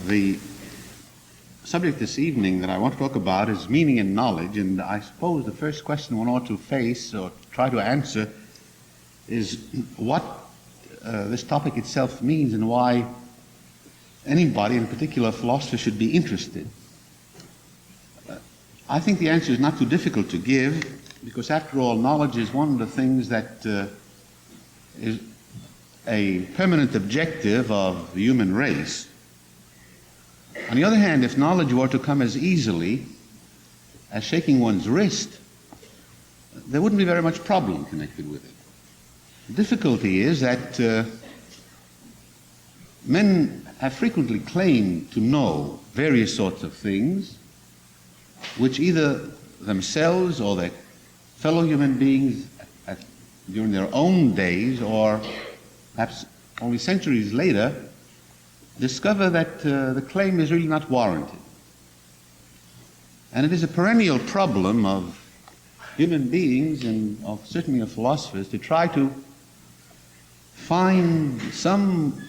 The subject this evening that I want to talk about is meaning and knowledge, and I suppose the first question one ought to face or try to answer is what this topic itself means and why anybody, in particular a philosopher, should be interested. I think the answer is not too difficult to give, because after all, knowledge is one of the things that is a permanent objective of the human race. On the other hand, if knowledge were to come as easily as shaking one's wrist, there wouldn't be very much problem connected with it. The difficulty is that men have frequently claimed to know various sorts of things which either themselves or their fellow human beings during their own days, or perhaps only centuries later, discover that the claim is really not warranted. And it is a perennial problem of human beings and certainly of philosophers to try to find some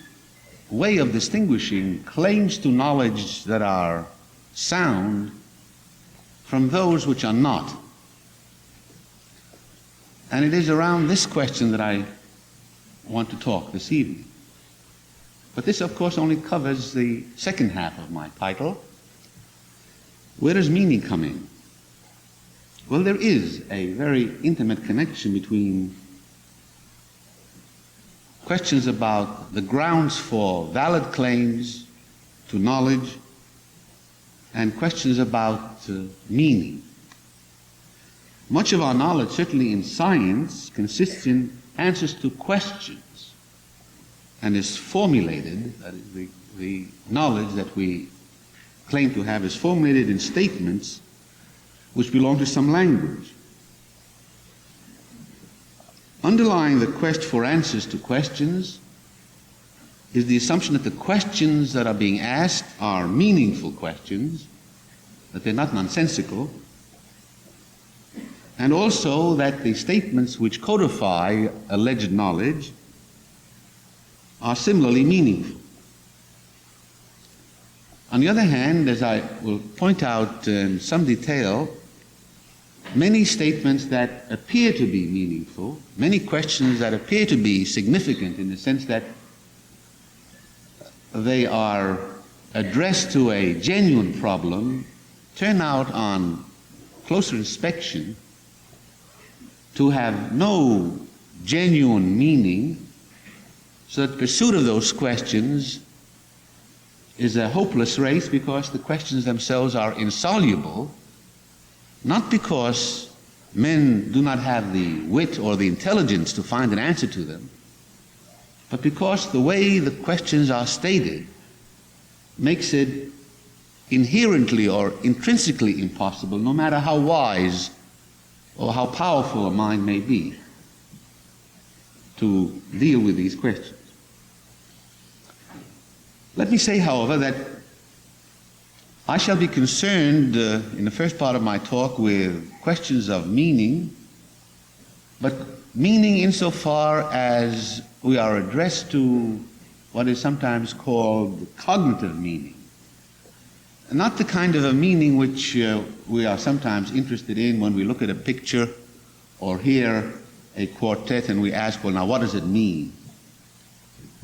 way of distinguishing claims to knowledge that are sound from those which are not. And it is around this question that I want to talk this evening. But this, of course, only covers the second half of my title. Where does meaning come in? Well, there is a very intimate connection between questions about the grounds for valid claims to knowledge and questions about meaning. Much of our knowledge, certainly in science, consists in answers to questions and is formulated, that is, the knowledge that we claim to have is formulated in statements which belong to some language. Underlying the quest for answers to questions is the assumption that the questions that are being asked are meaningful questions, that they're not nonsensical, and also that the statements which codify alleged knowledge are similarly meaningful. On the other hand, as I will point out in some detail, many statements that appear to be meaningful, many questions that appear to be significant in the sense that they are addressed to a genuine problem, turn out on closer inspection to have no genuine meaning, so that pursuit of those questions is a hopeless race because the questions themselves are insoluble, not because men do not have the wit or the intelligence to find an answer to them, but because the way the questions are stated makes it inherently or intrinsically impossible, no matter how wise or how powerful a mind may be, to deal with these questions. Let me say, however, that I shall be concerned in the first part of my talk with questions of meaning, but meaning insofar as we are addressed to what is sometimes called cognitive meaning. Not the kind of a meaning which we are sometimes interested in when we look at a picture or hear a quartet and we ask, well, now what does it mean?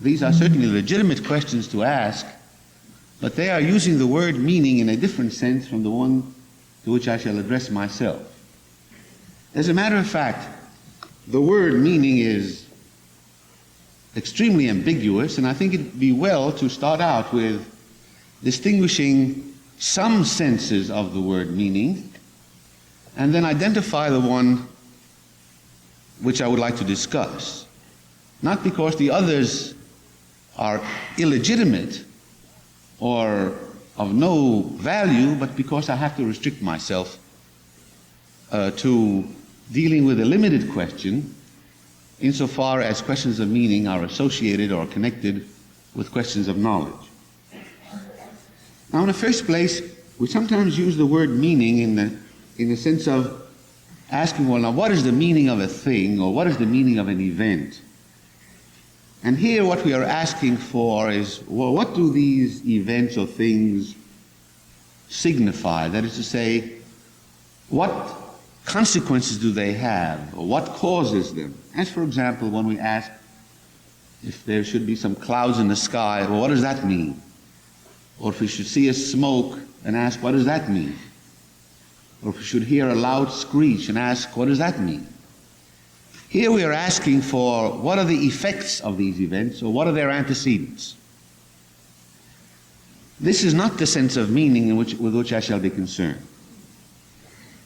These are certainly legitimate questions to ask, but they are using the word meaning in a different sense from the one to which I shall address myself. As a matter of fact, the word meaning is extremely ambiguous, and I think it would be well to start out with distinguishing some senses of the word meaning, and then identify the one which I would like to discuss. Not because the others are illegitimate or of no value, but because I have to restrict myself to dealing with a limited question insofar as questions of meaning are associated or connected with questions of knowledge. Now, in the first place, we sometimes use the word meaning in the sense of asking, well, now what is the meaning of a thing, or what is the meaning of an event? And here what we are asking for is, well, what do these events or things signify? That is to say, what consequences do they have, or what causes them? As for example, when we ask if there should be some clouds in the sky, well, what does that mean? Or if we should see a smoke and ask, what does that mean? Or if we should hear a loud screech and ask, what does that mean? Here we are asking for what are the effects of these events, or what are their antecedents. This is not the sense of meaning with which I shall be concerned.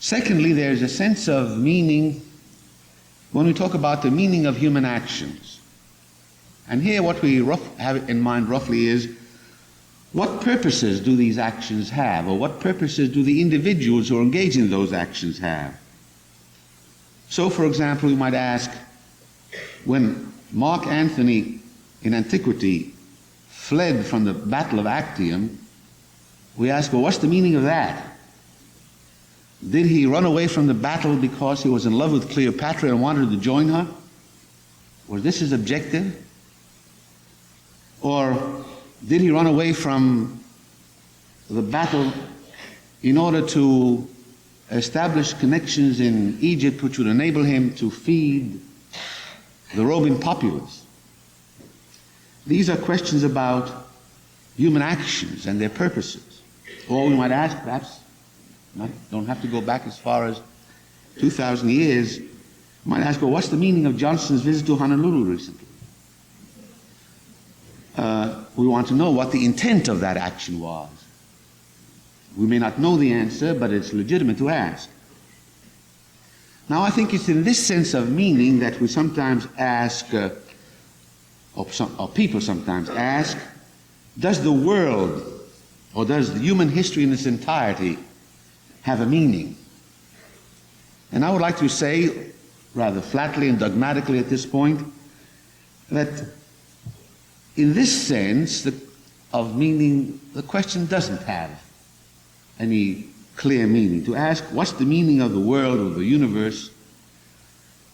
Secondly, there is a sense of meaning when we talk about the meaning of human actions. And here what we have in mind roughly is, what purposes do these actions have, or what purposes do the individuals who are engaged in those actions have? So, for example, we might ask, when Mark Antony in antiquity fled from the Battle of Actium, we ask, well, what's the meaning of that? Did he run away from the battle because he was in love with Cleopatra and wanted to join her? Was this his objective? Or did he run away from the battle in order to establish connections in Egypt which would enable him to feed the roving populace? These are questions about human actions and their purposes. Or we might ask, perhaps, don't have to go back as far as 2,000 years, we might ask, well, what's the meaning of Johnson's visit to Honolulu recently? We want to know what the intent of that action was. We may not know the answer, but it's legitimate to ask. Now, I think it's in this sense of meaning that we sometimes ask, or people sometimes ask, does the world, or does the human history in its entirety have a meaning? And I would like to say, rather flatly and dogmatically at this point, that in this sense of meaning, the question doesn't have any clear meaning. To ask, what's the meaning of the world or the universe?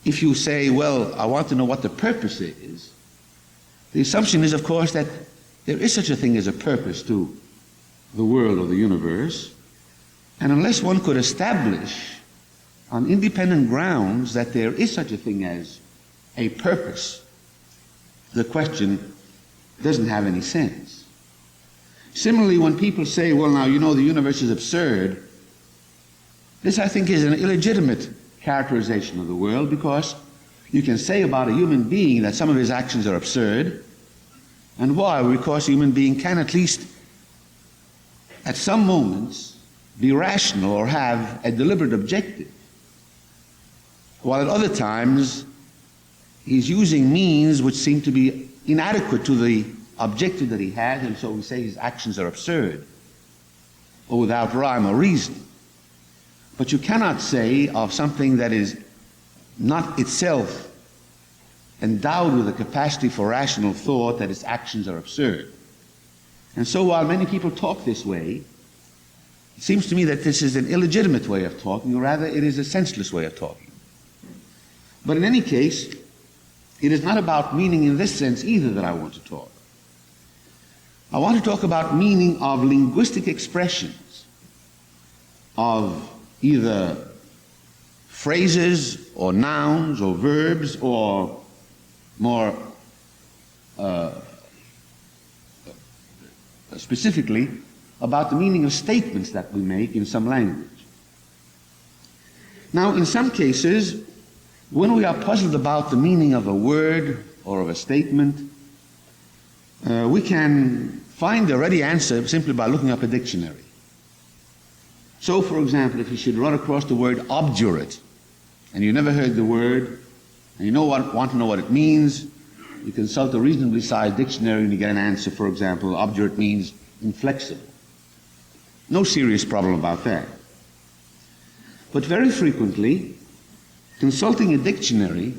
If you say, well, I want to know what the purpose is, the assumption is, of course, that there is such a thing as a purpose to the world or the universe. And unless one could establish on independent grounds that there is such a thing as a purpose, the question doesn't have any sense. Similarly, when people say, well, now, you know, the universe is absurd, this, I think, is an illegitimate characterization of the world, because you can say about a human being that some of his actions are absurd. And why? Because a human being can at least, at some moments, be rational or have a deliberate objective, while at other times he's using means which seem to be inadequate to the objective that he has, and so we say his actions are absurd or without rhyme or reason. But you cannot say of something that is not itself endowed with a capacity for rational thought that its actions are absurd. And so while many people talk this way, it seems to me that this is an illegitimate way of talking, or rather it is a senseless way of talking. But in any case, it is not about meaning in this sense either that I want to talk. I want to talk about meaning of linguistic expressions, of either phrases or nouns or verbs, or more specifically about the meaning of statements that we make in some language. Now, in some cases, when we are puzzled about the meaning of a word or of a statement, we can find a ready answer simply by looking up a dictionary. So, for example, if you should run across the word obdurate, and you never heard the word, and you want to know what it means, you consult a reasonably sized dictionary and you get an answer. For example, obdurate means inflexible. No serious problem about that. But very frequently, consulting a dictionary,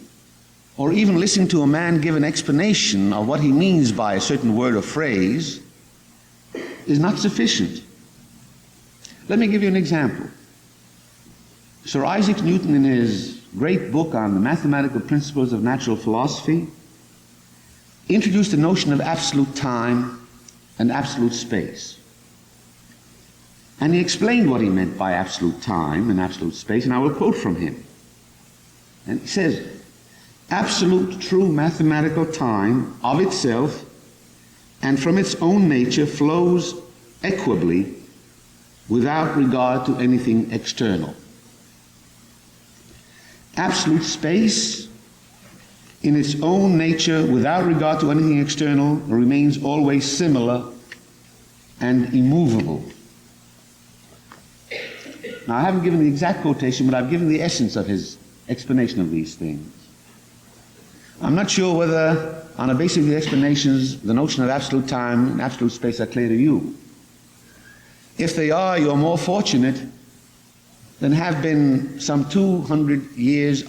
or even listening to a man give an explanation of what he means by a certain word or phrase, is not sufficient. Let me give you an example. Sir Isaac Newton, in his great book on the mathematical principles of natural philosophy, introduced the notion of absolute time and absolute space. And he explained what he meant by absolute time and absolute space, and I will quote from him. And he says, absolute true mathematical time of itself and from its own nature flows equably without regard to anything external. Absolute space in its own nature without regard to anything external remains always similar and immovable. Now, I haven't given the exact quotation, but I've given the essence of his explanation of these things. I'm not sure whether, on the basis of the explanations, the notion of absolute time and absolute space are clear to you. If they are, you're more fortunate than have been some 200 years,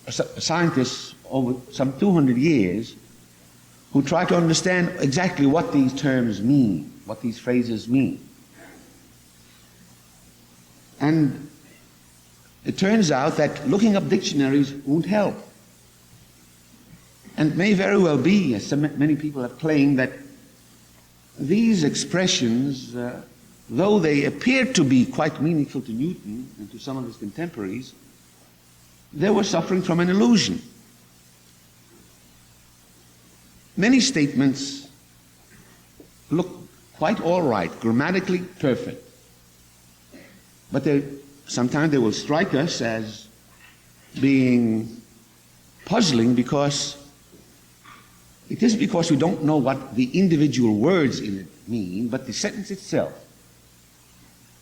scientists over some 200 years, who try to understand exactly what these terms mean, what these phrases mean. And it turns out that looking up dictionaries won't help. And it may very well be, as many people have claimed, that these expressions, though they appear to be quite meaningful to Newton and to some of his contemporaries, they were suffering from an illusion. Many statements look quite all right, grammatically perfect. But sometimes they will strike us as being puzzling because it isn't because we don't know what the individual words in it mean, but the sentence itself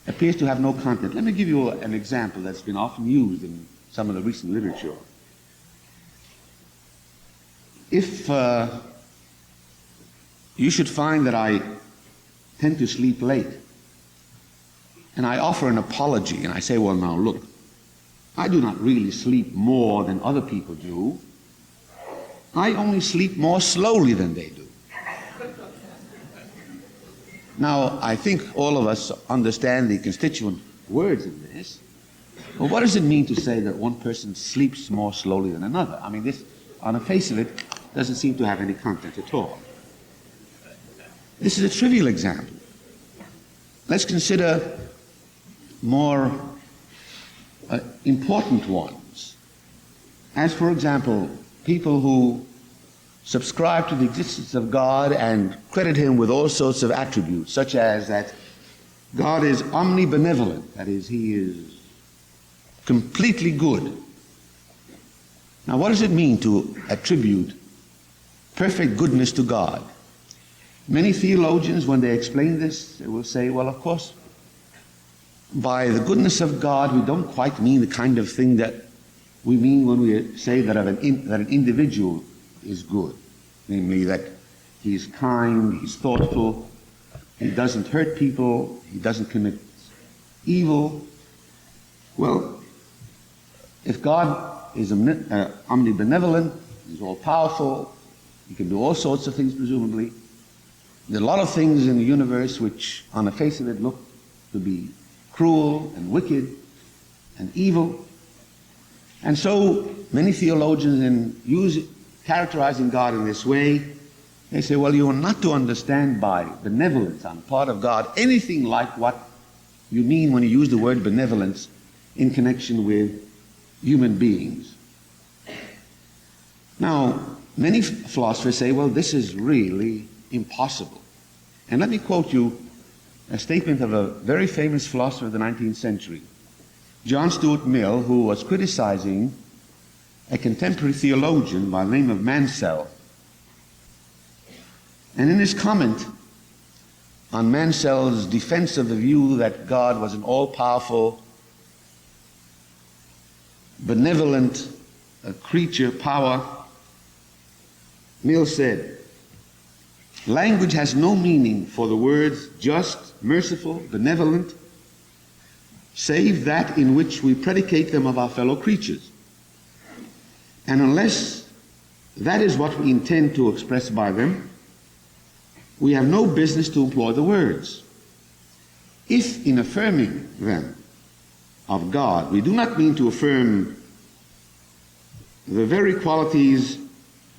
appears to have no content. Let me give you an example that's been often used in some of the recent literature. If you should find that I tend to sleep late, and I offer an apology, and I say, well, now, look, I do not really sleep more than other people do. I only sleep more slowly than they do. Now, I think all of us understand the constituent words in this. But what does it mean to say that one person sleeps more slowly than another? I mean, this, on the face of it, doesn't seem to have any content at all. This is a trivial example. Let's consider more important ones. As, for example, people who subscribe to the existence of God and credit him with all sorts of attributes, such as that God is omnibenevolent, that is, he is completely good. Now, what does it mean to attribute perfect goodness to God? Many theologians, when they explain this, they will say, well, of course, by the goodness of God, we don't quite mean the kind of thing that we mean when we say that an individual is good, namely that he's kind, he's thoughtful, he doesn't hurt people, he doesn't commit evil. Well, if God is omnibenevolent, he's all-powerful, he can do all sorts of things, presumably. There are a lot of things in the universe which, on the face of it, look to be cruel and wicked and evil. And so many theologians, in characterizing God in this way, they say, well, you are not to understand by benevolence on the part of God anything like what you mean when you use the word benevolence in connection with human beings. Now, many philosophers say, well, this is really impossible. And let me quote you a statement of a very famous philosopher of the 19th century, John Stuart Mill, who was criticizing a contemporary theologian by the name of Mansell. And in his comment on Mansell's defense of the view that God was an all-powerful, benevolent creature, power, Mill said, language has no meaning for the words just, merciful, benevolent, save that in which we predicate them of our fellow creatures. And unless that is what we intend to express by them, we have no business to employ the words. If in affirming them of God, we do not mean to affirm the very qualities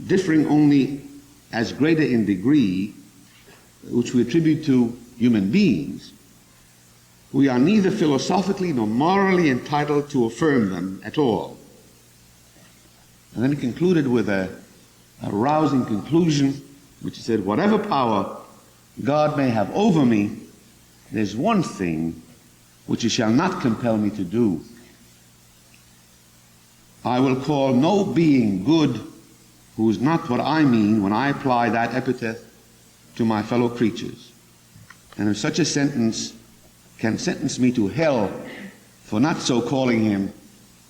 differing only as greater in degree, which we attribute to human beings, we are neither philosophically nor morally entitled to affirm them at all. And then he concluded with a rousing conclusion, which he said, whatever power God may have over me, there's one thing which he shall not compel me to do. I will call no being good who is not what I mean when I apply that epithet to my fellow creatures. And if such a sentence can sentence me to hell for not so calling him,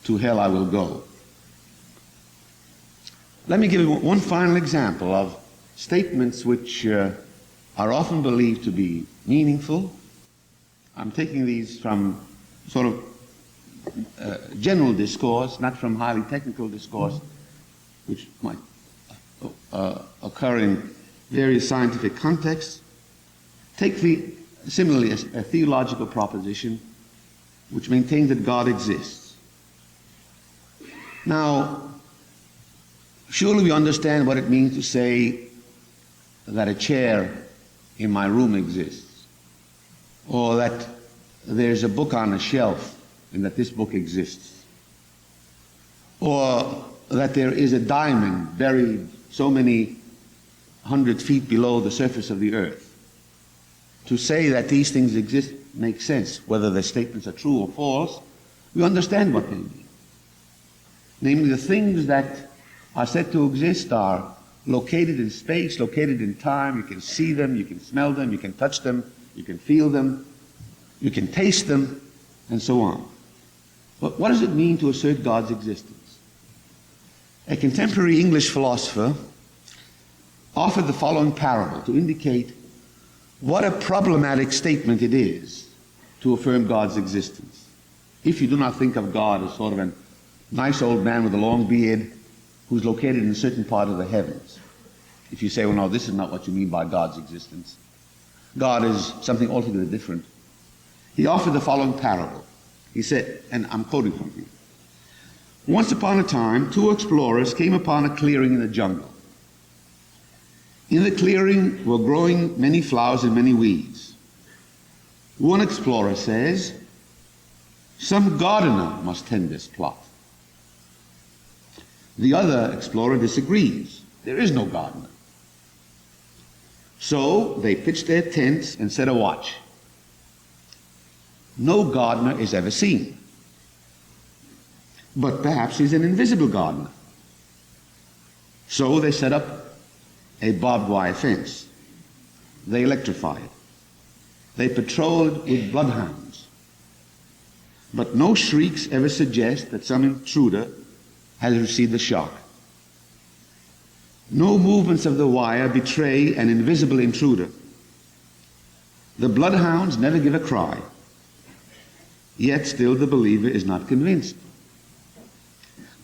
to hell I will go. Let me give you one final example of statements which are often believed to be meaningful. I'm taking these from sort of general discourse, not from highly technical discourse, which might occur in various scientific contexts. Take similarly a theological proposition which maintains that God exists. Now, surely we understand what it means to say that a chair in my room exists, or that there's a book on a shelf and that this book exists, or that there is a diamond buried so many 100 feet below the surface of the earth. To say that these things exist makes sense. Whether the statements are true or false, we understand what they mean. Namely, the things that are said to exist are located in space, located in time. You can see them, you can smell them, you can touch them, you can feel them, you can taste them, and so on. But what does it mean to assert God's existence? A contemporary English philosopher offered the following parable to indicate what a problematic statement it is to affirm God's existence. If you do not think of God as sort of a nice old man with a long beard who's located in a certain part of the heavens. If you say, well, no, this is not what you mean by God's existence. God is something altogether different. He offered the following parable. He said, and I'm quoting from him, once upon a time, two explorers came upon a clearing in the jungle. In the clearing were growing many flowers and many weeds. One explorer says, some gardener must tend this plot. The other explorer disagrees. There is no gardener. So they pitched their tents and set a watch. No gardener is ever seen. But perhaps he's an invisible gardener. So they set up a barbed wire fence. They electrify it. They patrol it with bloodhounds. But no shrieks ever suggest that some intruder has received the shock. No movements of the wire betray an invisible intruder. The bloodhounds never give a cry. Yet still the believer is not convinced.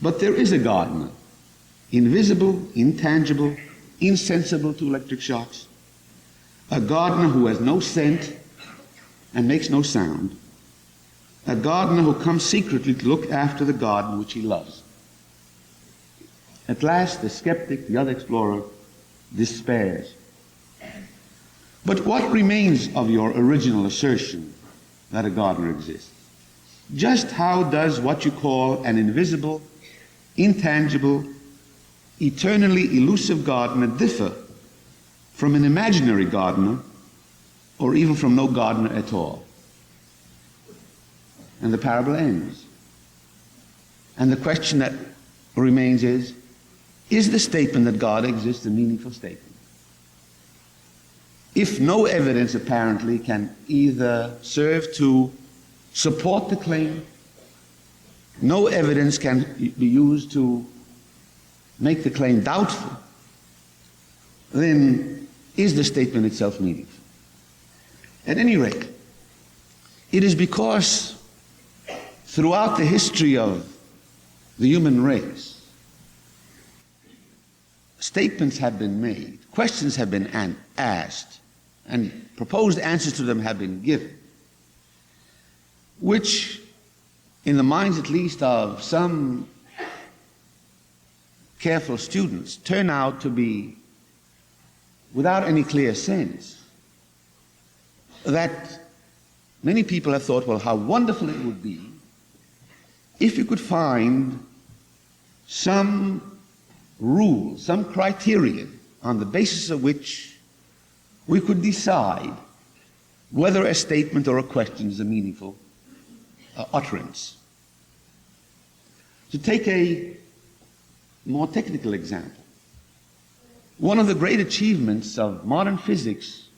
But there is a gardener, invisible, intangible, insensible to electric shocks, a gardener who has no scent and makes no sound, a gardener who comes secretly to look after the garden which he loves. At last the skeptic, the other explorer, despairs. But what remains of your original assertion that a gardener exists? Just how does what you call an invisible, intangible, eternally elusive gardener differ from an imaginary gardener, or even from no gardener at all? And the parable ends. And the question that remains is the statement that God exists a meaningful statement? If no evidence apparently can either serve to support the claim, no evidence can be used to make the claim doubtful, then is the statement itself meaningful? At any rate, it is because throughout the history of the human race, statements have been made, questions have been asked, and proposed answers to them have been given, which, in the minds at least of some careful students, turn out to be without any clear sense, that many people have thought, well, how wonderful it would be if you could find some rule, some criterion on the basis of which we could decide whether a statement or a question is a meaningful utterance. To take a more technical example, one of the great achievements of modern physics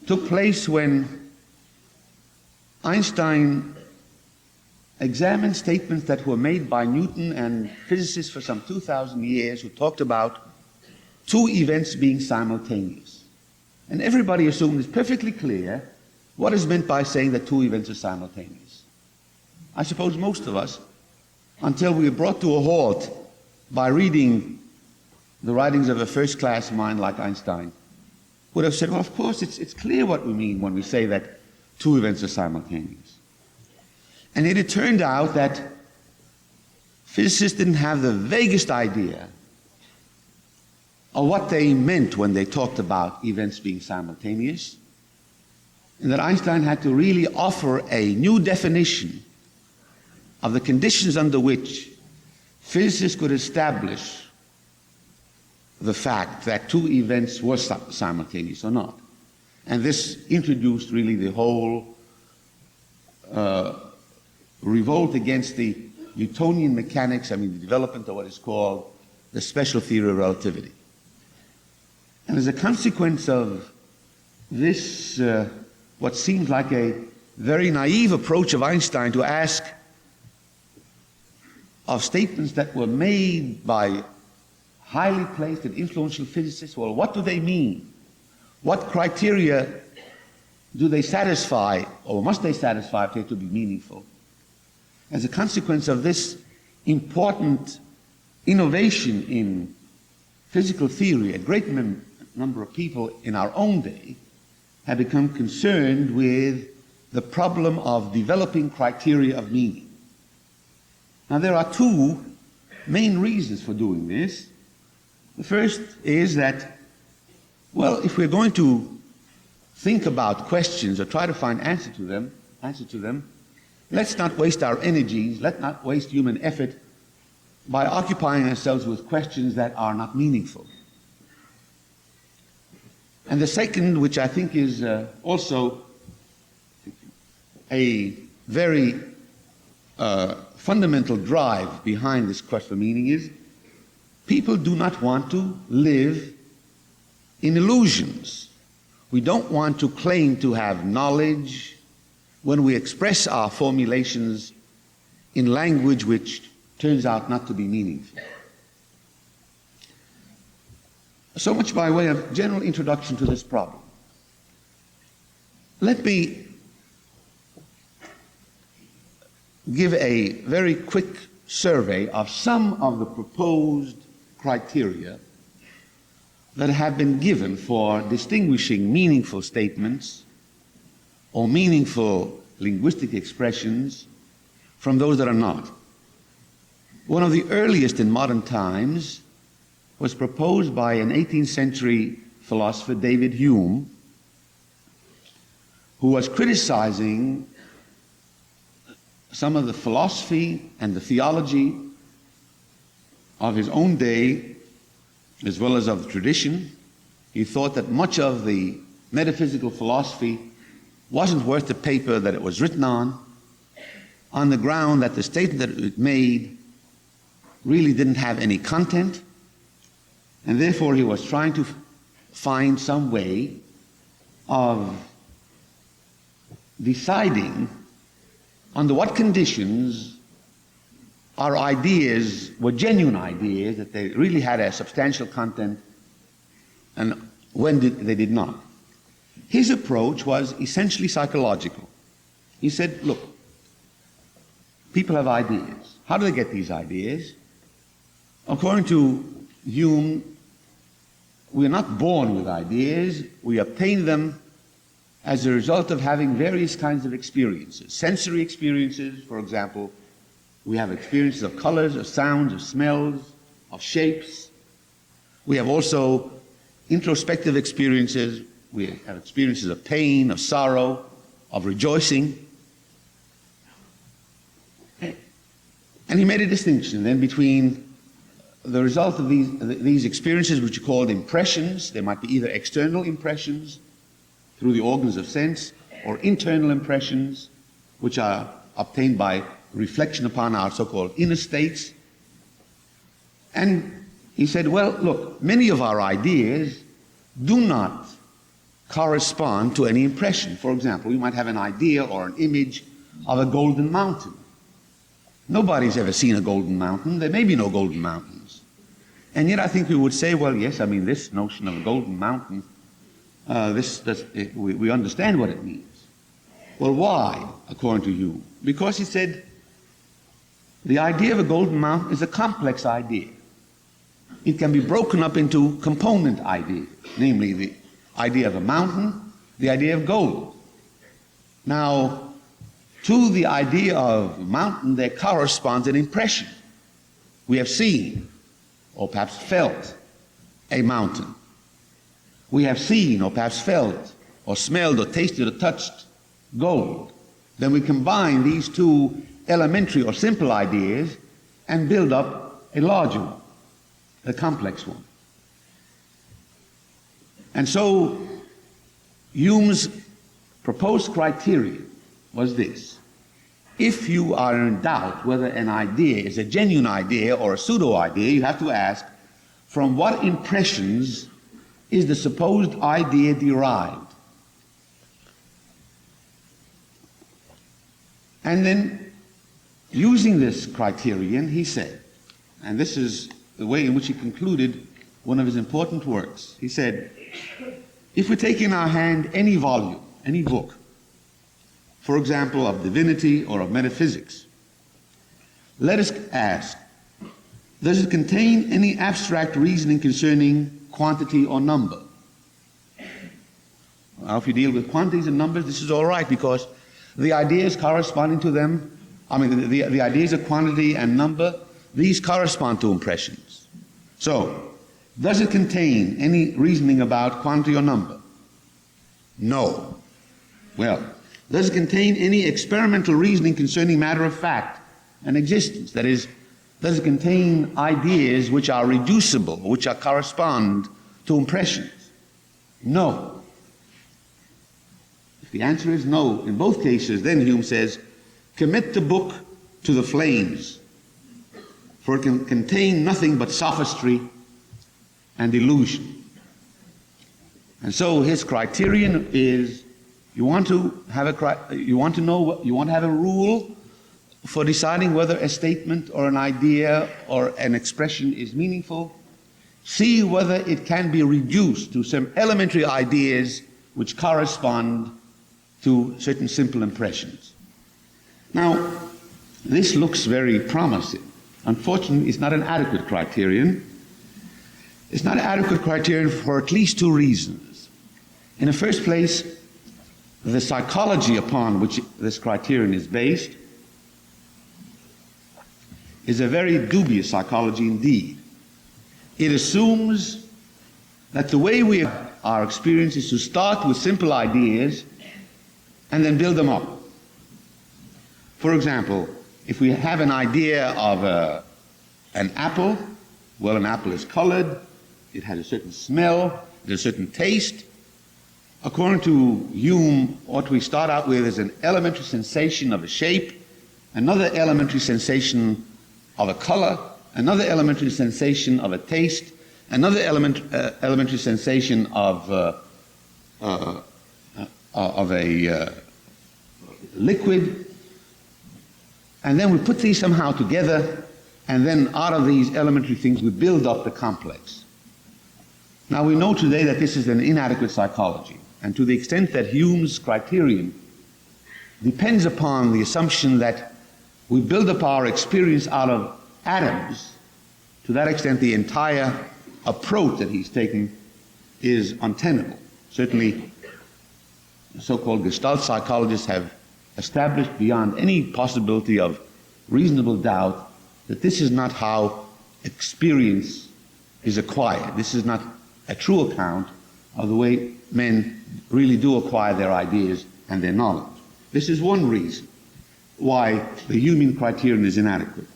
took place when Einstein examined statements that were made by Newton and physicists for some 2,000 years who talked about two events being simultaneous. And everybody assumed it's perfectly clear what is meant by saying that two events are simultaneous. I suppose most of us, until we were brought to a halt by reading the writings of a first-class mind like Einstein, would have said, well, of course, it's clear what we mean when we say that two events are simultaneous. And yet it turned out that physicists didn't have the vaguest idea of what they meant when they talked about events being simultaneous, and that Einstein had to really offer a new definition of the conditions under which physicists could establish the fact that two events were simultaneous or not. And this introduced really the whole revolt against the Newtonian mechanics, the development of what is called the special theory of relativity. And as a consequence of this, what seemed like a very naive approach of Einstein to ask of statements that were made by highly placed and influential physicists, well, what do they mean? What criteria do they satisfy, or must they satisfy if they're to be meaningful? As a consequence of this important innovation in physical theory, a great number of people in our own day have become concerned with the problem of developing criteria of meaning. Now, there are two main reasons for doing this. The first is that, well, if we're going to think about questions or try to find answer to them, let's not waste our energies, let's not waste human effort by occupying ourselves with questions that are not meaningful. And the second, which I think is also a very fundamental drive behind this quest for meaning, is people do not want to live in illusions. We don't want to claim to have knowledge when we express our formulations in language which turns out not to be meaningful. So much by way of general introduction to this problem. Let me give a very quick survey of some of the proposed criteria that have been given for distinguishing meaningful statements or meaningful linguistic expressions from those that are not. One of the earliest in modern times was proposed by an 18th century philosopher, David Hume, who was criticizing some of the philosophy and the theology of his own day, as well as of the tradition. He thought that much of the metaphysical philosophy wasn't worth the paper that it was written on the ground that the statement that it made really didn't have any content, and therefore he was trying to find some way of deciding under what conditions our ideas were genuine ideas, that they really had a substantial content, and when they did not. His approach was essentially psychological. He said, look, people have ideas. How do they get these ideas? According to Hume, we are not born with ideas. We obtain them as a result of having various kinds of experiences. Sensory experiences, for example, we have experiences of colors, of sounds, of smells, of shapes. We have also introspective experiences, we have experiences of pain, of sorrow, of rejoicing. And he made a distinction then between the result of these experiences, which are called impressions. They might be either external impressions through the organs of sense, or internal impressions, which are obtained by reflection upon our so-called inner states. And he said, well, look, many of our ideas do not correspond to any impression. For example, we might have an idea or an image of a golden mountain. Nobody's ever seen a golden mountain. There may be no golden mountains. And yet I think we would say, well, yes, I mean, this notion of a golden mountain, we understand what it means. Well, why, according to Hume? Because he said the idea of a golden mountain is a complex idea. It can be broken up into component ideas, namely the idea of a mountain, the idea of gold. Now, to the idea of mountain, there corresponds an impression. We have seen, or perhaps felt, a mountain. We have seen, or perhaps felt, or smelled, or tasted, or touched gold. Then we combine these two elementary or simple ideas and build up a larger one, a complex one. And so Hume's proposed criterion was this: if you are in doubt whether an idea is a genuine idea or a pseudo-idea, you have to ask, from what impressions is the supposed idea derived? And then, using this criterion, he said, and this is the way in which he concluded one of his important works, he said, if we take in our hand any volume, any book, for example, of divinity or of metaphysics, let us ask, does it contain any abstract reasoning concerning quantity or number? Now, if you deal with quantities and numbers, this is all right, because the ideas corresponding to them, the ideas of quantity and number, these correspond to impressions. So, does it contain any reasoning about quantity or number? No. Well, does it contain any experimental reasoning concerning matter of fact and existence? That is, does it contain ideas which are reducible, which are correspond to impressions? No. If the answer is no in both cases, then Hume says, commit the book to the flames, for it can contain nothing but sophistry and illusion. And so his criterion is, you want to have a rule for deciding whether a statement or an idea or an expression is meaningful. See whether it can be reduced to some elementary ideas which correspond to certain simple impressions. Now, this looks very promising. Unfortunately, it's not an adequate criterion. It's not an adequate criterion for at least two reasons. In the first place, the psychology upon which this criterion is based is a very dubious psychology indeed. It assumes that the way we have our experience is to start with simple ideas and then build them up. For example, if we have an idea of an apple, well, an apple is colored, it has a certain smell, there's a certain taste. According to Hume, what we start out with is an elementary sensation of a shape, another elementary sensation of a color, another elementary sensation of a taste, another elementary sensation of a liquid, and then we put these somehow together, and then out of these elementary things we build up the complex. Now we know today that this is an inadequate psychology, and to the extent that Hume's criterion depends upon the assumption that we build up our experience out of atoms, to that extent the entire approach that he's taken is untenable. Certainly, so-called Gestalt psychologists have established beyond any possibility of reasonable doubt that this is not how experience is acquired. This is not a true account of the way men really do acquire their ideas and their knowledge. This is one reason why the Humean criterion is inadequate.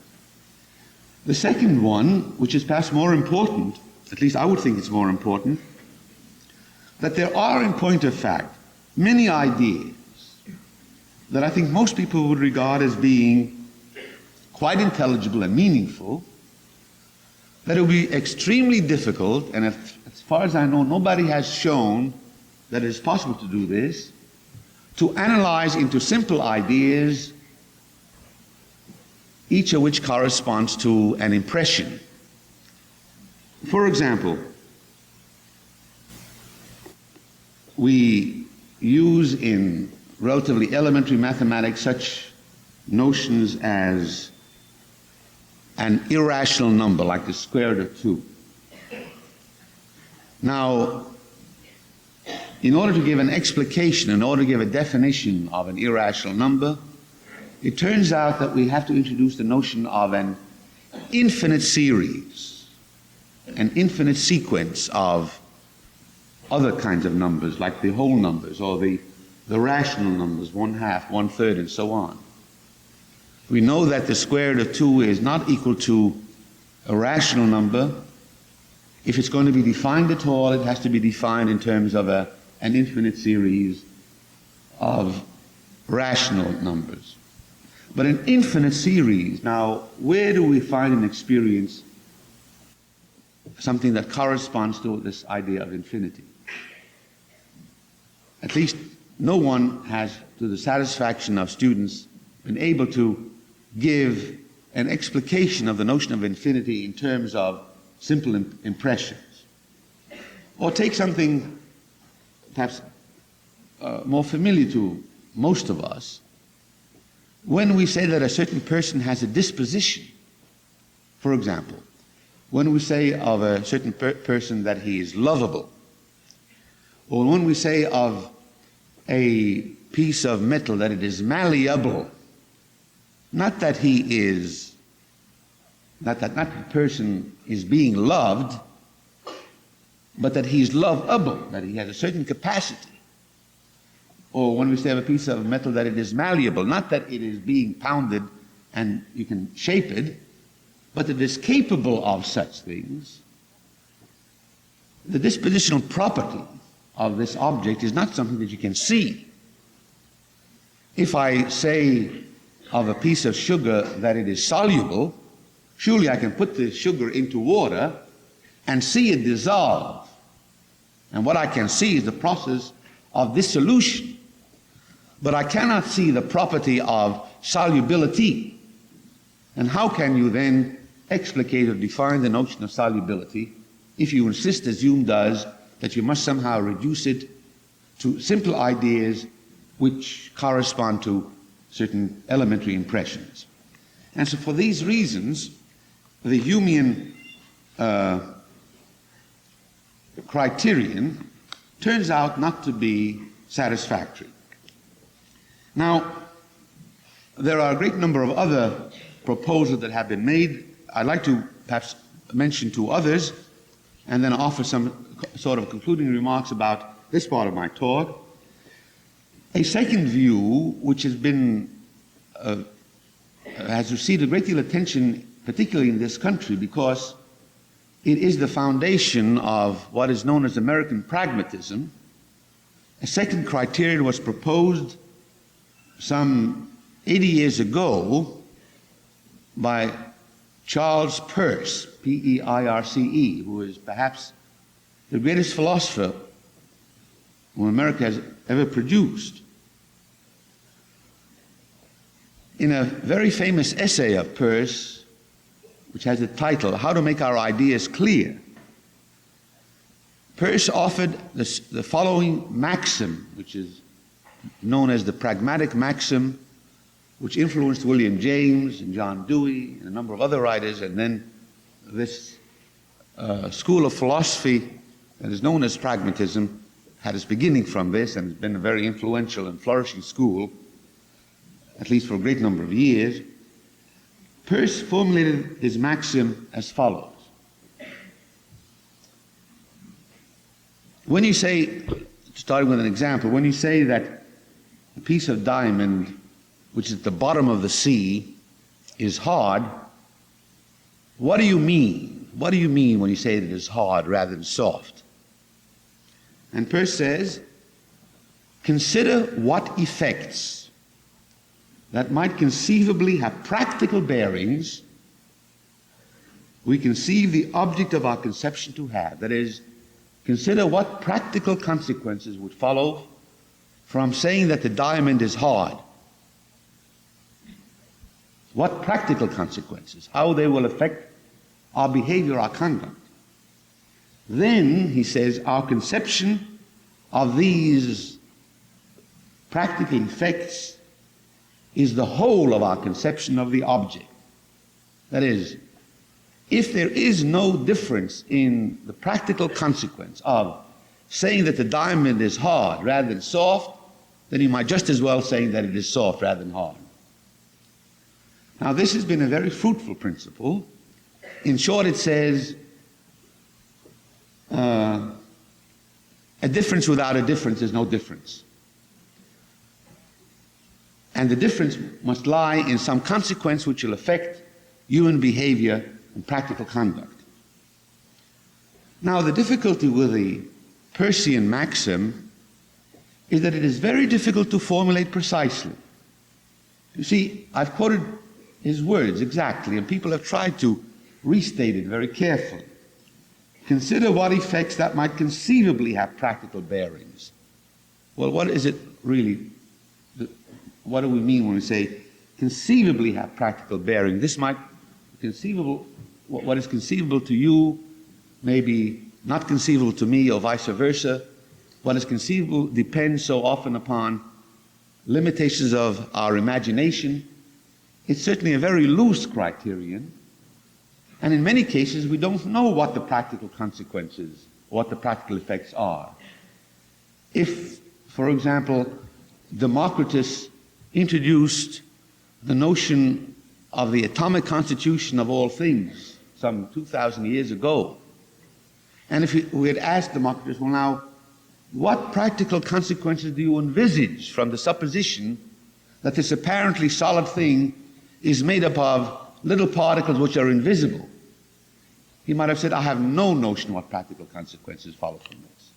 The second one, which is perhaps more important, at least I would think it's more important, that there are, in point of fact, many ideas that I think most people would regard as being quite intelligible and meaningful, that it would be extremely difficult, and as far as I know, nobody has shown that it is possible to do this, to analyze into simple ideas, each of which corresponds to an impression. For example, we use in relatively elementary mathematics such notions as an irrational number, like the square root of 2. Now, in order to give an explication, in order to give a definition of an irrational number, it turns out that we have to introduce the notion of an infinite series, an infinite sequence of other kinds of numbers, like the whole numbers or the rational numbers, 1/2, 1/3, and so on. We know that the square root of 2 is not equal to a rational number. If it's going to be defined at all, it has to be defined in terms of an infinite series of rational numbers. But an infinite series, now, where do we find in experience something that corresponds to this idea of infinity? At least no one has, to the satisfaction of students, been able to give an explication of the notion of infinity in terms of simple impressions. Or take something perhaps more familiar to most of us. When we say that a certain person has a disposition, for example, when we say of a certain person that he is lovable, or when we say of a piece of metal that it is malleable, not that the person is being loved, but that he is lovable, that he has a certain capacity. Or when we say of a piece of metal that it is malleable, not that it is being pounded and you can shape it, but that it is capable of such things. The dispositional property of this object is not something that you can see. If I say of a piece of sugar that it is soluble, surely I can put the sugar into water and see it dissolve. And what I can see is the process of dissolution. But I cannot see the property of solubility. And how can you then explicate or define the notion of solubility if you insist, as Hume does, that you must somehow reduce it to simple ideas which correspond to certain elementary impressions? And so for these reasons, the Humean criterion turns out not to be satisfactory. Now, there are a great number of other proposals that have been made. I'd like to perhaps mention two others and then offer some sort of concluding remarks about this part of my talk. A second view, which has received a great deal of attention, particularly in this country, because it is the foundation of what is known as American pragmatism. A second criterion was proposed some 80 years ago by Charles Peirce, P-E-I-R-C-E, who is perhaps the greatest philosopher whom America has ever produced. In a very famous essay of Peirce, which has the title, How to Make Our Ideas Clear, Peirce offered the following maxim, which is known as the pragmatic maxim, which influenced William James and John Dewey and a number of other writers, and then this school of philosophy that is known as pragmatism had its beginning from this and has been a very influential and flourishing school, at least for a great number of years. Peirce formulated his maxim as follows: when you say, starting with an example, when you say that a piece of diamond, which is at the bottom of the sea, is hard, what do you mean? What do you mean when you say that it is hard rather than soft? And Peirce says, consider what effects that might conceivably have practical bearings we conceive the object of our conception to have. That is, consider what practical consequences would follow from saying that the diamond is hard. What practical consequences, how they will affect our behavior, our conduct. Then, he says, our conception of these practical effects is the whole of our conception of the object. That is, if there is no difference in the practical consequence of saying that the diamond is hard rather than soft, then you might just as well say that it is soft rather than hard. Now, this has been a very fruitful principle. In short, it says, a difference without a difference is no difference. And the difference must lie in some consequence which will affect human behavior and practical conduct. Now, the difficulty with the Peircean maxim is that it is very difficult to formulate precisely. You see, I've quoted his words exactly, and people have tried to restate it very carefully. Consider what effects that might conceivably have practical bearings. Well, what is it really? What do we mean when we say conceivably have practical bearing? This might conceivable. What is conceivable to you may be not conceivable to me, or vice versa. What is conceivable depends so often upon limitations of our imagination. It's certainly a very loose criterion, and in many cases we don't know what the practical consequences, what the practical effects are. If, for example, Democritus introduced the notion of the atomic constitution of all things some 2,000 years ago, and if we had asked Democritus, well now, what practical consequences do you envisage from the supposition that this apparently solid thing is made up of little particles which are invisible? He might have said, I have no notion what practical consequences follow from this.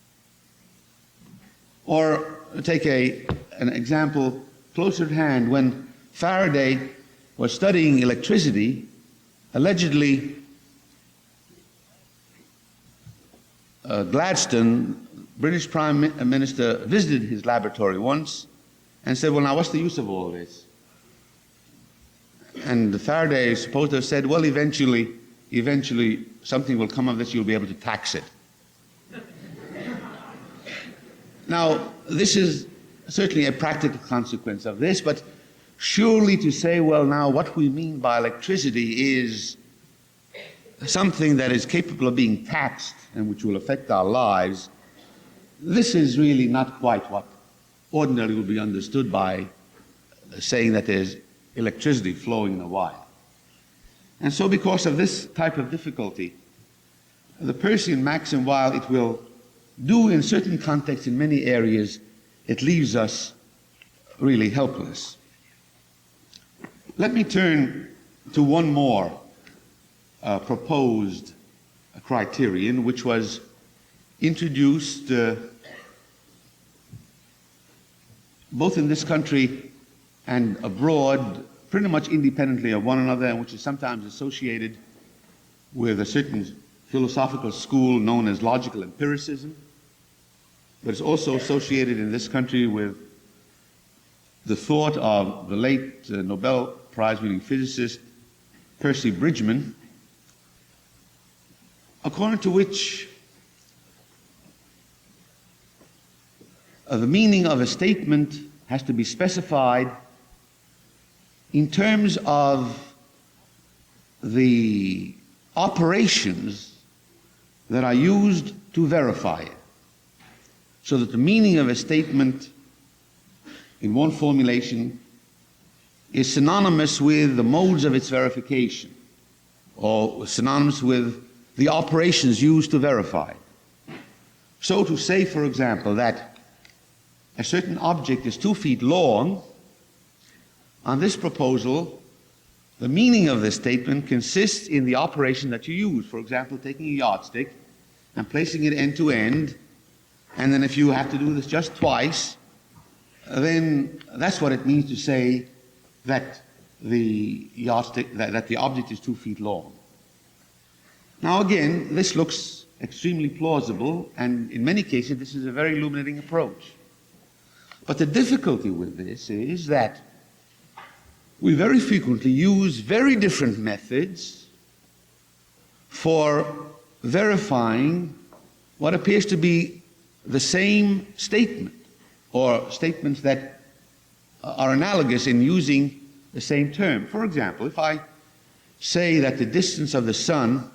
Or take an example closer at hand. When Faraday was studying electricity, allegedly Gladstone, British Prime Minister, visited his laboratory once and said, well now what's the use of all this? And Faraday is supposed to have said, well, eventually something will come of this, you'll be able to tax it. Now, this is certainly a practical consequence of this, but surely to say, well, now what we mean by electricity is something that is capable of being taxed and which will affect our lives, this is really not quite what ordinarily would be understood by saying that there's electricity flowing in a wire. And so because of this type of difficulty, the Peircean maxim, while it will do in certain contexts in many areas, it leaves us really helpless. Let me turn to one more proposed criterion, which was introduced both in this country and abroad, pretty much independently of one another, and which is sometimes associated with a certain philosophical school known as logical empiricism, but it's also associated in this country with the thought of the late Nobel Prize-winning physicist Percy Bridgman, according to which the meaning of a statement has to be specified in terms of the operations that are used to verify it, so that the meaning of a statement in one formulation is synonymous with the modes of its verification, or synonymous with the operations used to verify it. So to say, for example, that a certain object is 2 feet long, on this proposal, the meaning of this statement consists in the operation that you use. For example, taking a yardstick and placing it end to end, and then if you have to do this just twice, then that's what it means to say that the yardstick, that the object is 2 feet long. Now again, this looks extremely plausible, and in many cases this is a very illuminating approach. But the difficulty with this is that we very frequently use very different methods for verifying what appears to be the same statement, or statements that are analogous in using the same term. For example, if I say that the distance of the sun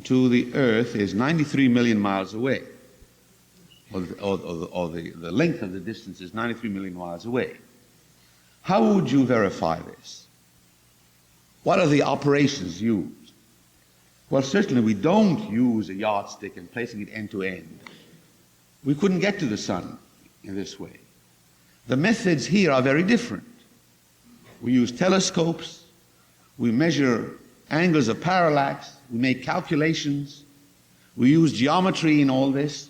to the earth is 93 million miles away, or the length of the distance is 93 million miles away, how would you verify this? What are the operations used? Well, certainly we don't use a yardstick and placing it end to end. We couldn't get to the sun in this way. The methods here are very different. We use telescopes, we measure angles of parallax, we make calculations, we use geometry in all this.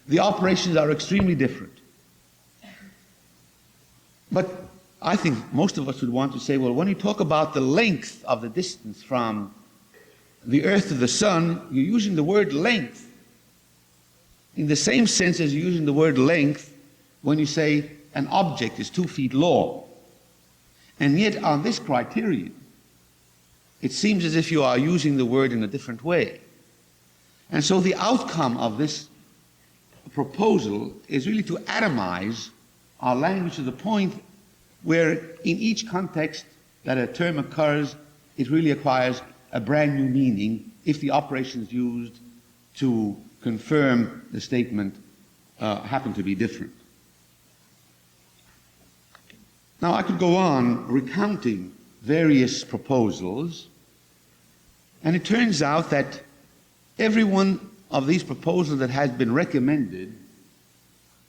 The operations are extremely different. But I think most of us would want to say, well, when you talk about the length of the distance from the earth to the sun, you're using the word length in the same sense as you're using the word length when you say an object is 2 feet long. And yet on this criterion, it seems as if you are using the word in a different way. And so the outcome of this proposal is really to atomize our language to the point where in each context that a term occurs, it really acquires a brand new meaning if the operations used to confirm the statement happen to be different. Now I could go on recounting various proposals, and it turns out that every one of these proposals that has been recommended,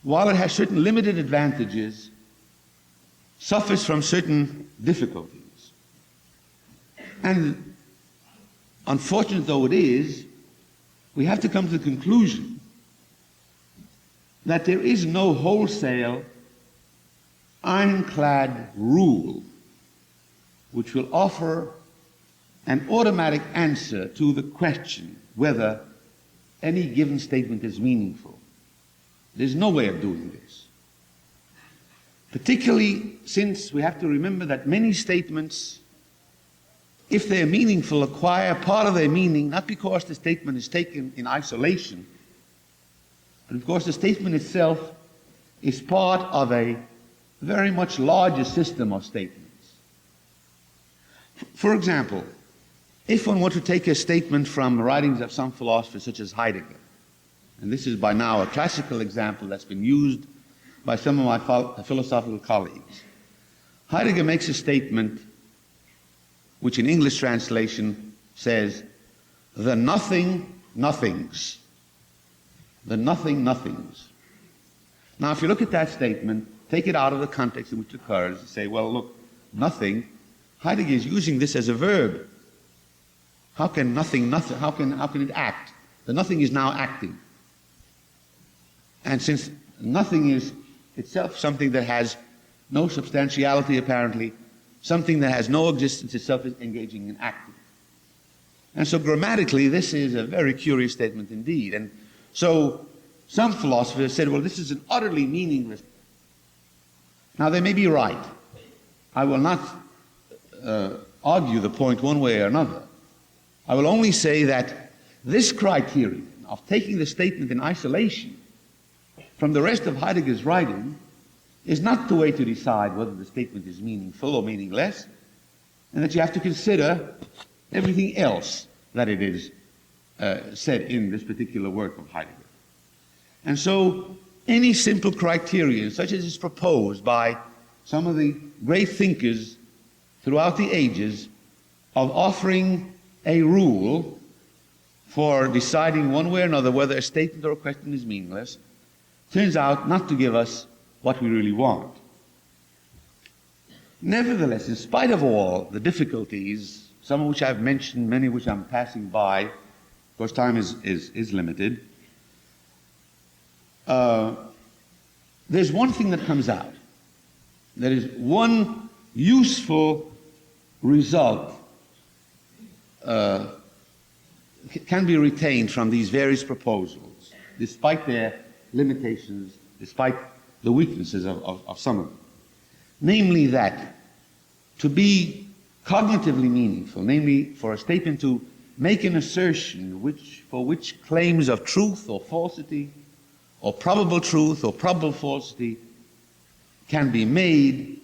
while it has certain limited advantages, suffers from certain difficulties. And unfortunate though it is, we have to come to the conclusion that there is no wholesale, ironclad rule which will offer an automatic answer to the question whether any given statement is meaningful. There's no way of doing this. Particularly since we have to remember that many statements, if they're meaningful, acquire part of their meaning not because the statement is taken in isolation, but because the statement itself is part of a very much larger system of statements. For example, if one were to take a statement from the writings of some philosophers such as Heidegger, and this is by now a classical example that's been used by some of my philosophical colleagues. Heidegger makes a statement which in English translation says, the nothing nothings. The nothing nothings. Now if you look at that statement, take it out of the context in which it occurs, and say, well look, nothing, Heidegger is using this as a verb. How can nothing, how can it act? The nothing is now acting. And since nothing is itself something that has no substantiality apparently, something that has no existence itself is engaging in acting. And so grammatically this is a very curious statement indeed. And so some philosophers said, well, this is an utterly meaningless. Now they may be right. I will not argue the point one way or another. I will only say that this criterion of taking the statement in isolation from the rest of Heidegger's writing is not the way to decide whether the statement is meaningful or meaningless, and that you have to consider everything else that it is said in this particular work of Heidegger. And so any simple criterion, such as is proposed by some of the great thinkers throughout the ages, of offering a rule for deciding one way or another whether a statement or a question is meaningless turns out not to give us what we really want. Nevertheless, in spite of all the difficulties, some of which I've mentioned, many of which I'm passing by, of course time is limited, there's one thing that comes out. There is one useful result can be retained from these various proposals, despite their limitations, despite the weaknesses of some of them. Namely that to be cognitively meaningful, namely for a statement to make an assertion for which claims of truth or falsity, or probable truth or probable falsity can be made,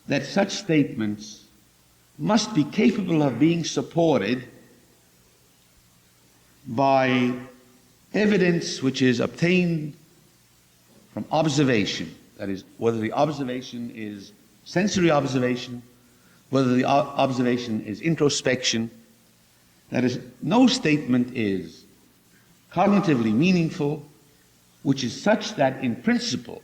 that such statements must be capable of being supported by evidence which is obtained from observation. That is, whether the observation is sensory observation, whether the observation is introspection. That is, no statement is cognitively meaningful which is such that in principle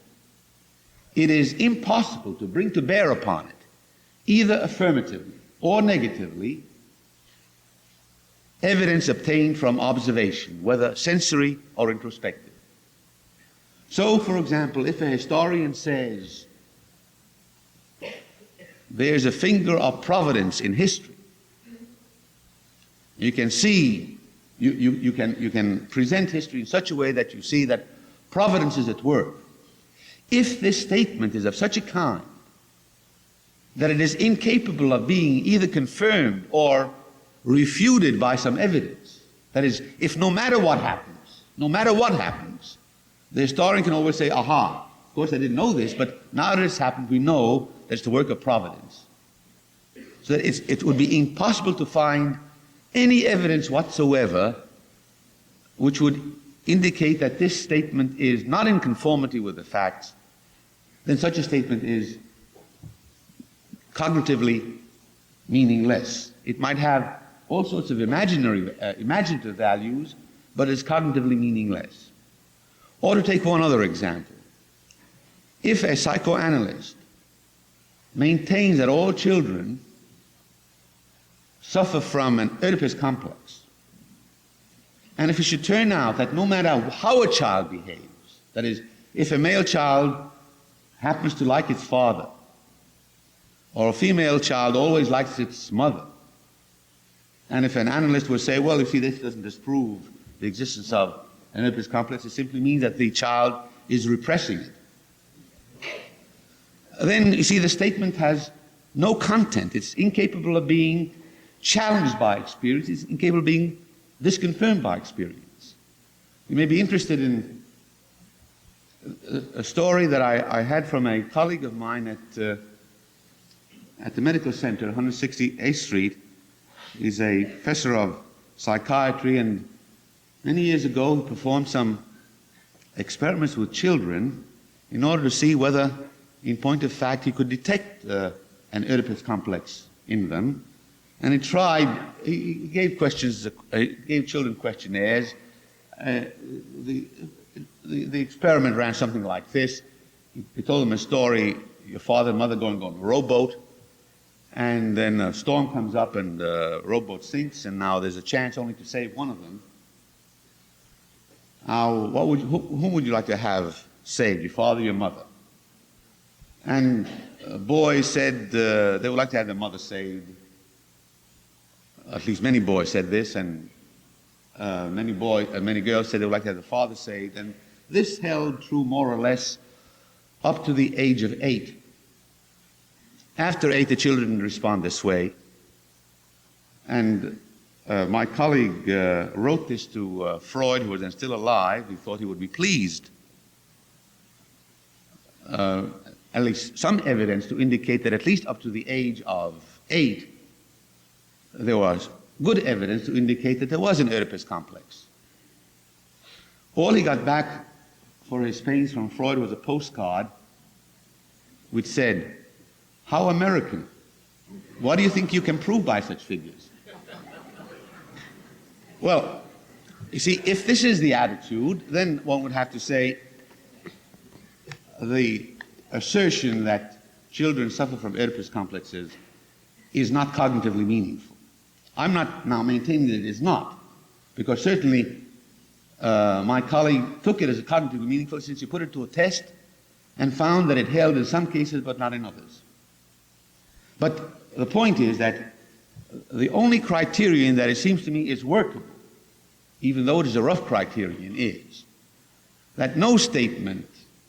it is impossible to bring to bear upon it, either affirmatively or negatively, evidence obtained from observation, whether sensory or introspective. So, for example, if a historian says there's a finger of providence in history, you can see, you can present history in such a way that you see that providence is at work. If this statement is of such a kind that it is incapable of being either confirmed or refuted by some evidence, that is, if no matter what happens, the historian can always say, aha, of course I didn't know this, but now that it's happened, we know that it's the work of providence. So that it would be impossible to find any evidence whatsoever which would indicate that this statement is not in conformity with the facts. Then such a statement is cognitively meaningless. It might have all sorts of imaginative values, but is cognitively meaningless. Or to take one other example, if a psychoanalyst maintains that all children suffer from an Oedipus complex, and if it should turn out that no matter how a child behaves, that is, if a male child happens to like its father, or a female child always likes its mother, and if an analyst would say, well, you see, this doesn't disprove the existence of an Oedipus complex, it simply means that the child is repressing it. Then, you see, the statement has no content. It's incapable of being challenged by experience. It's incapable of being disconfirmed by experience. You may be interested in a story that I had from a colleague of mine at the medical center, 168th Street. He's a professor of psychiatry, and many years ago he performed some experiments with children in order to see whether, in point of fact, he could detect an Oedipus complex in them. And he gave children questionnaires. The experiment ran something like this. He told them a story, your father and mother going on a rowboat, and then a storm comes up and the rowboat sinks, and now there's a chance only to save one of them. Now, whom would you like to have saved, your father or your mother? And boys said they would like to have their mother saved. At least many boys said this, and many girls said they would like to have the father saved. And this held true more or less up to the age of 8. After 8, the children didn't respond this way. And my colleague wrote this to Freud, who was then still alive. He thought he would be pleased. At least some evidence to indicate that at least up to the age of 8, there was good evidence to indicate that there was an Oedipus complex. All he got back for his pains from Freud was a postcard which said, "How American. What do you think you can prove by such figures?" Well, You see, if this is the attitude, then one would have to say the assertion that children suffer from Oedipus complexes is not cognitively meaningful. I'm not now maintaining that it is not, because certainly my colleague took it as a cognitively meaningful since he put it to a test and found that it held in some cases but not in others. But the point is that the only criterion that it seems to me is workable, even though it is a rough criterion, is that no statement,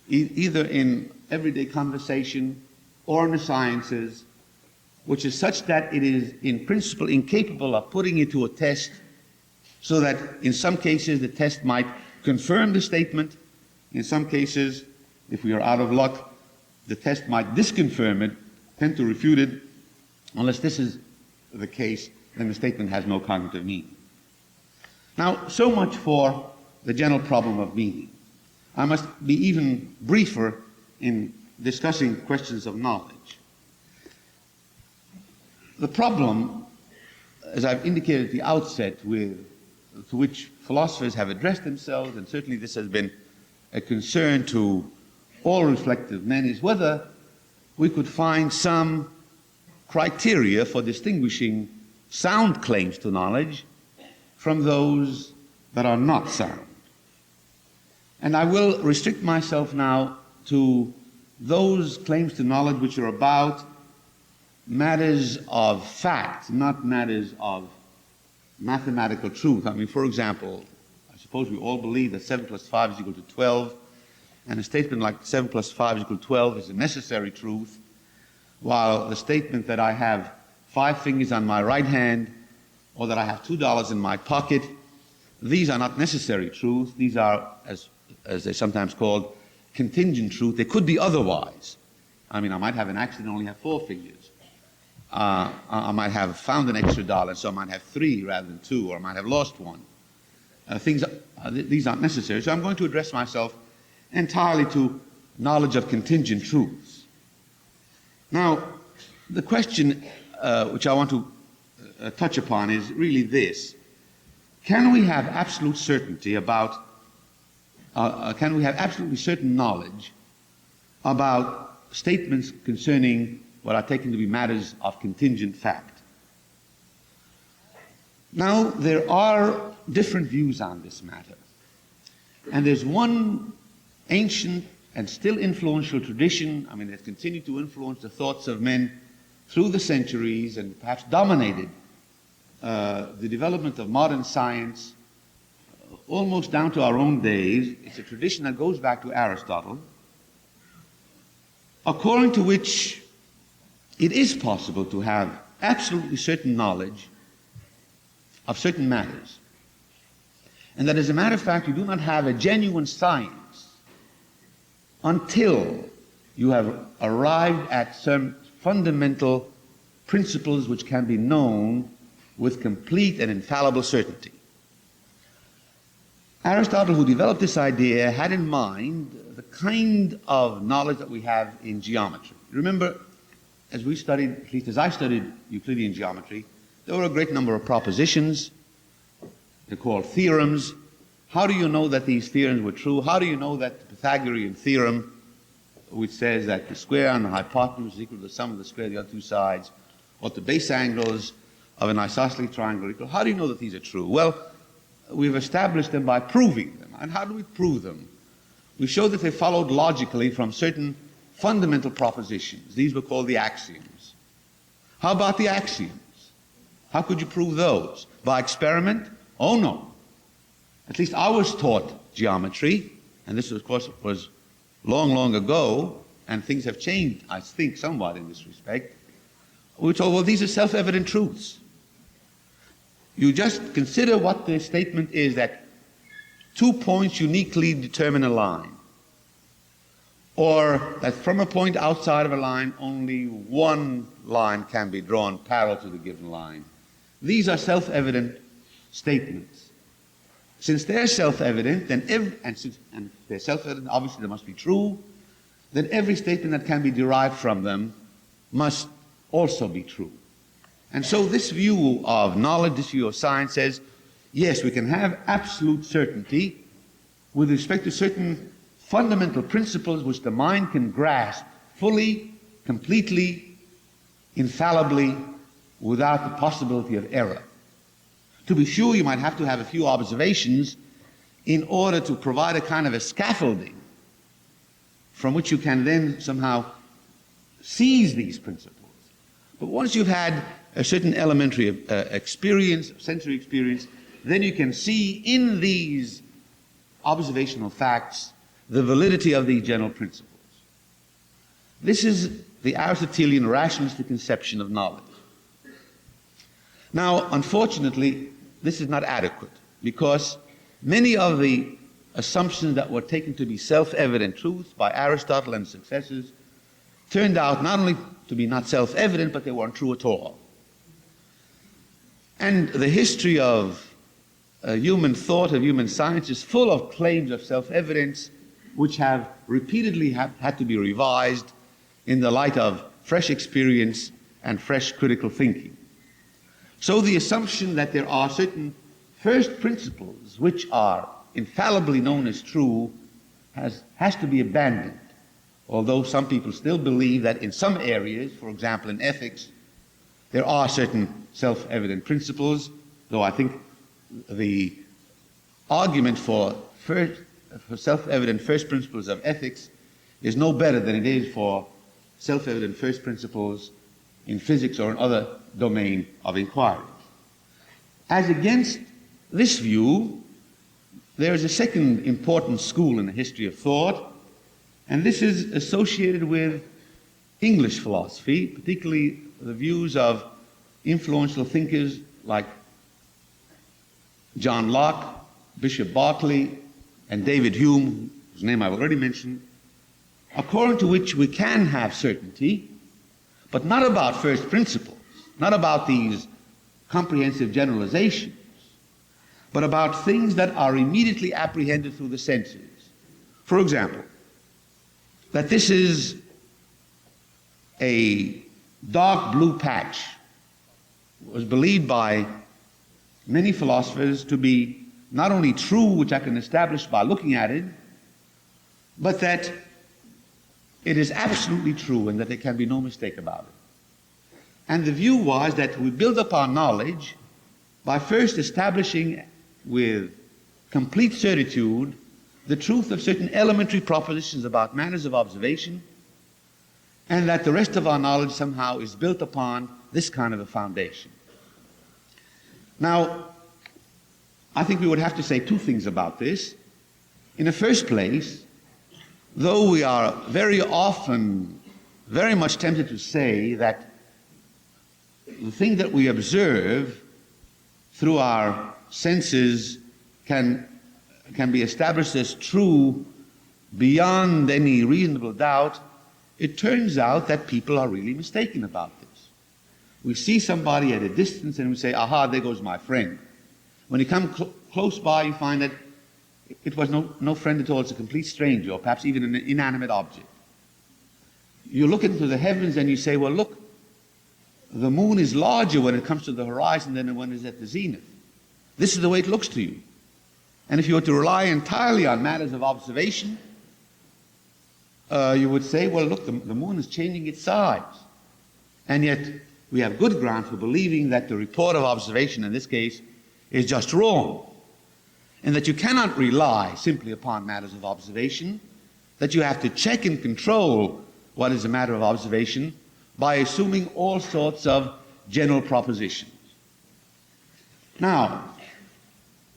either in everyday conversation or in the sciences, which is such that it is in principle incapable of putting it to a test, so that in some cases the test might confirm the statement, in some cases, if we are out of luck, the test might disconfirm it, tend to refute it. Unless this is the case, then the statement has no cognitive meaning. Now, so much for the general problem of meaning. I must be even briefer in discussing questions of knowledge. The problem, as I've indicated at the outset, to which philosophers have addressed themselves, and certainly this has been a concern to all reflective men, is whether we could find some criteria for distinguishing sound claims to knowledge from those that are not sound. And I will restrict myself now to those claims to knowledge which are about matters of fact, not matters of mathematical truth. I mean, for example, I suppose we all believe that 7 plus 5 is equal to 12, and a statement like 7 plus 5 is equal to 12 is a necessary truth, while the statement that I have 5 fingers on my right hand or that I have $2 in my pocket, these are not necessary truths. These are, as they're sometimes called, contingent truth. They could be otherwise. I mean, I might have an accident and only have 4 fingers. I might have found an extra dollar, so I might have 3 rather than 2, or I might have lost 1. These aren't necessary. So I'm going to address myself entirely to knowledge of contingent truths. Now, the question which I want to touch upon is really this. Can we have absolute certainty about, can we have absolutely certain knowledge about statements concerning what are taken to be matters of contingent fact? Now, there are different views on this matter. And there's one ancient and still influential tradition, I mean, that's continued to influence the thoughts of men through the centuries and perhaps dominated the development of modern science almost down to our own days. It's a tradition that goes back to Aristotle, according to which it is possible to have absolutely certain knowledge of certain matters. And that, as a matter of fact, you do not have a genuine science until you have arrived at some fundamental principles which can be known with complete and infallible certainty. Aristotle, who developed this idea, had in mind the kind of knowledge that we have in geometry. Remember, as we studied, at least as I studied Euclidean geometry, there were a great number of propositions. They're called theorems. How do you know that these theorems were true? How do you know that the Pythagorean theorem, which says that the square on the hypotenuse is equal to the sum of the square of the other 2 sides, or the base angles of an isosceles triangle are equal? How do you know that these are true? Well, we've established them by proving them. And how do we prove them? We show that they followed logically from certain fundamental propositions. These were called the axioms. How about the axioms? How could you prove those? By experiment? Oh no. At least I was taught geometry, and this of course was long, long ago, and things have changed, I think, somewhat in this respect. We were told, well, these are self-evident truths. You just consider what the statement is, that 2 points uniquely determine a line, or that from a point outside of a line, only one line can be drawn parallel to the given line. These are self-evident statements. Since they're self-evident, then and they're self-evident, obviously they must be true, then every statement that can be derived from them must also be true. And so this view of knowledge, this view of science says, Yes, we can have absolute certainty with respect to certain fundamental principles which the mind can grasp fully, completely, infallibly, without the possibility of error. To be sure, you might have to have a few observations in order to provide a kind of a scaffolding from which you can then somehow seize these principles. But once you've had a certain elementary experience, sensory experience, then you can see in these observational facts the validity of these general principles. This is the Aristotelian rationalistic conception of knowledge. Now, unfortunately, this is not adequate, because many of the assumptions that were taken to be self-evident truths by Aristotle and successors turned out not only to be not self-evident, but they weren't true at all. And the history of human thought, of human science, is full of claims of self-evidence which have repeatedly had to be revised in the light of fresh experience and fresh critical thinking. So the assumption that there are certain first principles which are infallibly known as true has to be abandoned, although some people still believe that in some areas, for example in ethics, there are certain self-evident principles, though I think the argument for self-evident first principles of ethics is no better than it is for self-evident first principles in physics or in other domain of inquiry. As against this view, there is a second important school in the history of thought, and this is associated with English philosophy, particularly the views of influential thinkers like John Locke, Bishop Berkeley, and David Hume, whose name I've already mentioned, according to which we can have certainty, but not about first principles, not about these comprehensive generalizations, but about things that are immediately apprehended through the senses. For example, that this is a dark blue patch was believed by many philosophers to be not only true, which I can establish by looking at it, but that it is absolutely true and that there can be no mistake about it. And the view was that we build up our knowledge by first establishing with complete certitude the truth of certain elementary propositions about matters of observation, and that the rest of our knowledge somehow is built upon this kind of a foundation. Now, I think we would have to say two things about this. In the first place, though we are very often very much tempted to say that the thing that we observe through our senses can be established as true beyond any reasonable doubt, it turns out that people are really mistaken about this. We see somebody at a distance and we say, aha, there goes my friend. When you come close by, you find that it was no friend at all. It's a complete stranger, or perhaps even an inanimate object. You look into the heavens and you say, well, look, the moon is larger when it comes to the horizon than when it's at the zenith. This is the way it looks to you. And if you were to rely entirely on matters of observation, you would say, well, look, the moon is changing its size. And yet we have good ground for believing that the report of observation in this case is just wrong, and that you cannot rely simply upon matters of observation, that you have to check and control what is a matter of observation by assuming all sorts of general propositions. Now,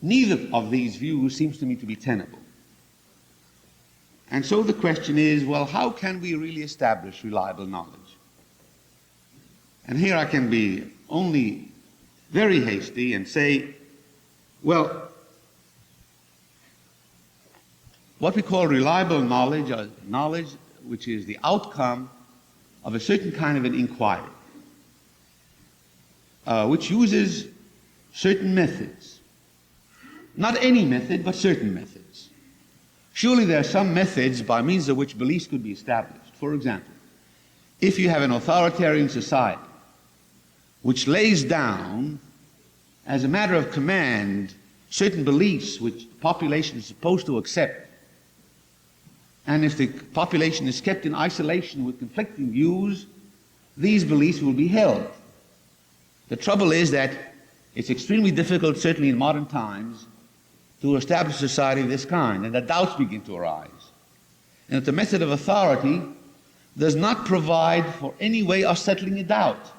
neither of these views seems to me to be tenable. And so the question is, well, how can we really establish reliable knowledge? And here I can be only very hasty and say, well, what we call reliable knowledge, or knowledge which is the outcome of a certain kind of an inquiry, which uses certain methods. Not any method, but certain methods. Surely there are some methods by means of which beliefs could be established. For example, if you have an authoritarian society which lays down as a matter of command certain beliefs which the population is supposed to accept. And if the population is kept in isolation with conflicting views, these beliefs will be held. The trouble is that it's extremely difficult, certainly in modern times, to establish a society of this kind, and that doubts begin to arise. And that the method of authority does not provide for any way of settling a doubt.